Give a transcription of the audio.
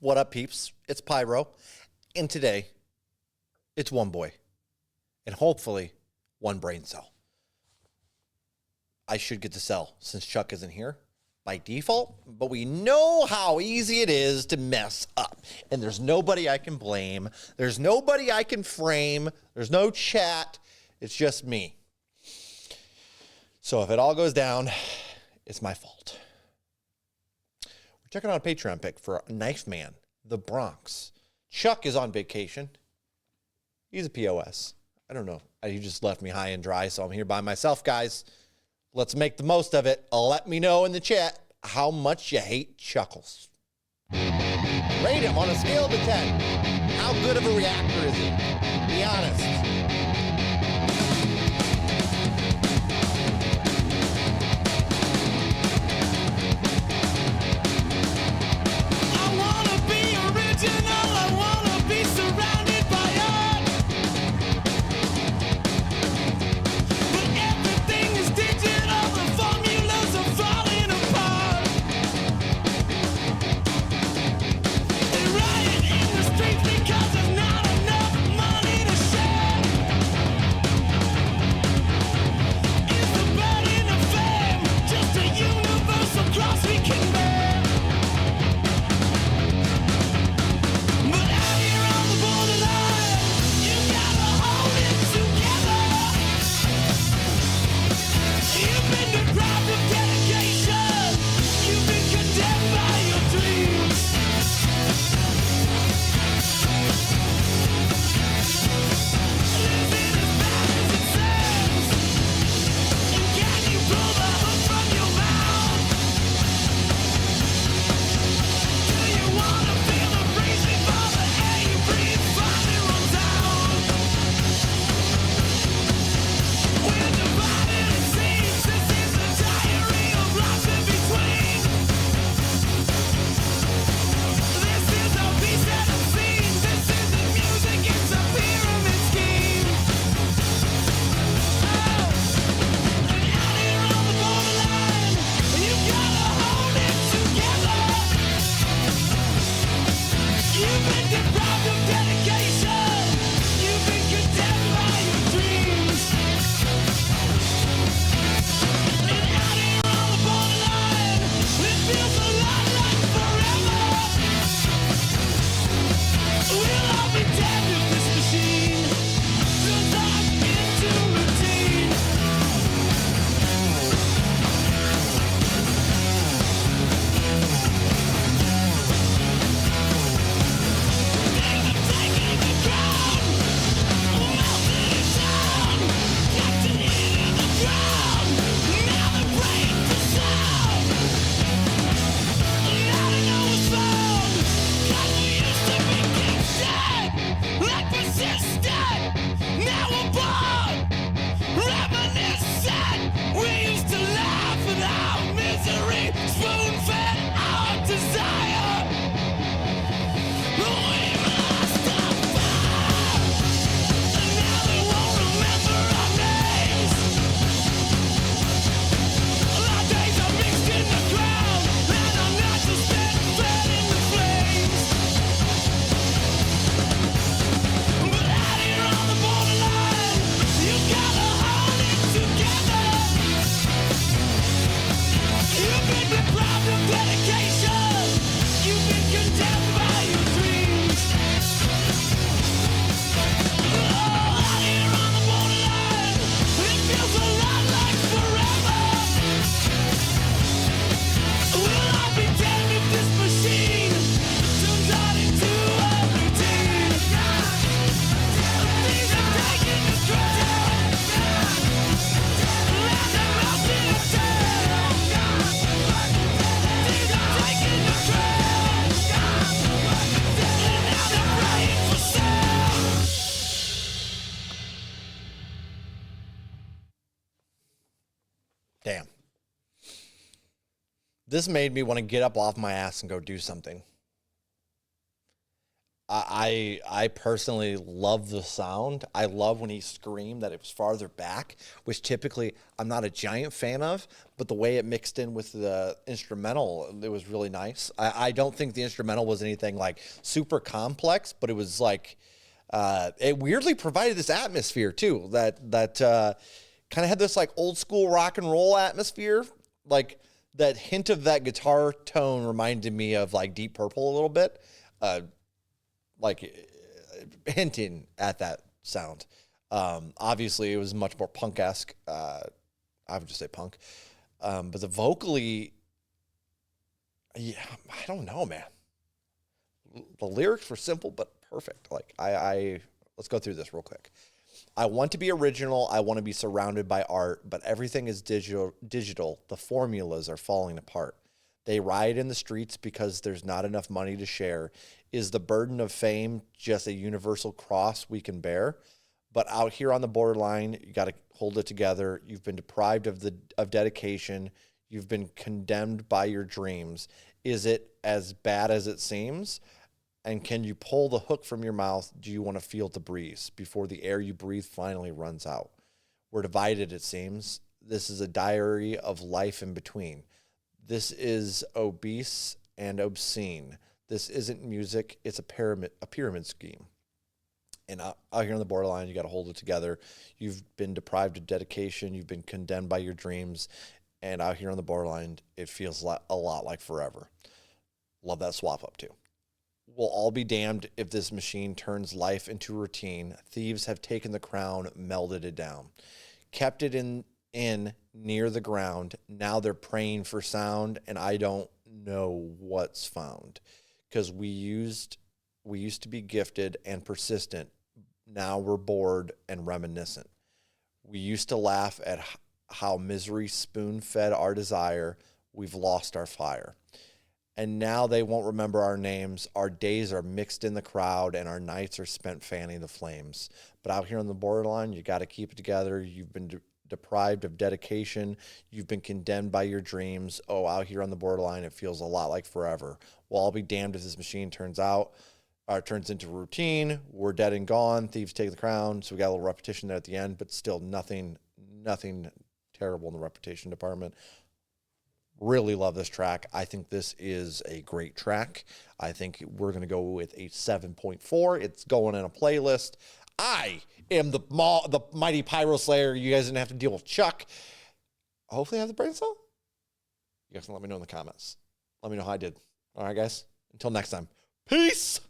What up, peeps? It's Pyro, and today, it's one boy, and hopefully, one brain cell. I should get to sell since Chuck isn't here by default, but we know how easy it is to mess up, and there's nobody I can blame. There's nobody I can frame. There's no chat. It's just me. So if it all goes down, it's my fault. We're checking out a Patreon pick for Knifeman, the Bronx. Chuck is on vacation. He's a POS. I don't know. He just left me high and dry, so I'm here by myself, guys. Let's make the most of it. Let me know in the chat how much you hate Chuckles. Rate him on a scale of 10. How good of a reactor is he? Be honest. Damn. This made me want to get up off my ass and go do something. I personally love the sound. I love when he screamed that it was farther back, which typically I'm not a giant fan of, but the way it mixed in with the instrumental, it was really nice. I don't think the instrumental was anything like super complex, but it was like it weirdly provided this atmosphere too that kind of had this like old school rock and roll atmosphere, like that hint of that guitar tone reminded me of like Deep Purple a little bit. Like hinting at that sound. Obviously, it was much more punk-esque. I would just say punk. But the vocally, yeah, I don't know, man. The lyrics were simple but perfect. Like I let's go through this real quick. I want to be original. I want to be surrounded by art, but everything is digital. The formulas are falling apart. They riot in the streets because there's not enough money to share. Is the burden of fame just a universal cross we can bear? But out here on the borderline, you got to hold it together. You've been deprived of dedication. You've been condemned by your dreams. Is it as bad as it seems? And can you pull the hook from your mouth? Do you want to feel the breeze before the air you breathe finally runs out? We're divided, it seems. This is a diary of life in between. This is obese and obscene. This isn't music. It's a pyramid scheme. And out here on the borderline, you got to hold it together. You've been deprived of dedication. You've been condemned by your dreams. And out here on the borderline, it feels a lot like forever. Love that swap up too. We'll all be damned if this machine turns life into routine. Thieves have taken the crown, melded it down, kept it in near the ground. Now they're praying for sound, and I don't know what's found. Because we used to be gifted and persistent. Now we're bored and reminiscent. We used to laugh at how misery spoon-fed our desire. We've lost our fire. And now they won't remember our names. Our days are mixed in the crowd, and our nights are spent fanning the flames. But out here on the borderline, you got to keep it together. You've been deprived of dedication. You've been condemned by your dreams. Oh, out here on the borderline, it feels a lot like forever. We'll all be damned if this machine turns into routine. We're dead and gone. Thieves take the crown. So we got a little repetition there at the end, but still nothing terrible in the repetition department. Really love this track. I think this is a great track. I think we're going to go with a 7.4. It's going in a playlist. I am the mighty Pyro Slayer. You guys didn't have to deal with Chuck. Hopefully I have the brain cell. You guys can let me know in the comments. Let me know how I did. All right, guys. Until next time. Peace.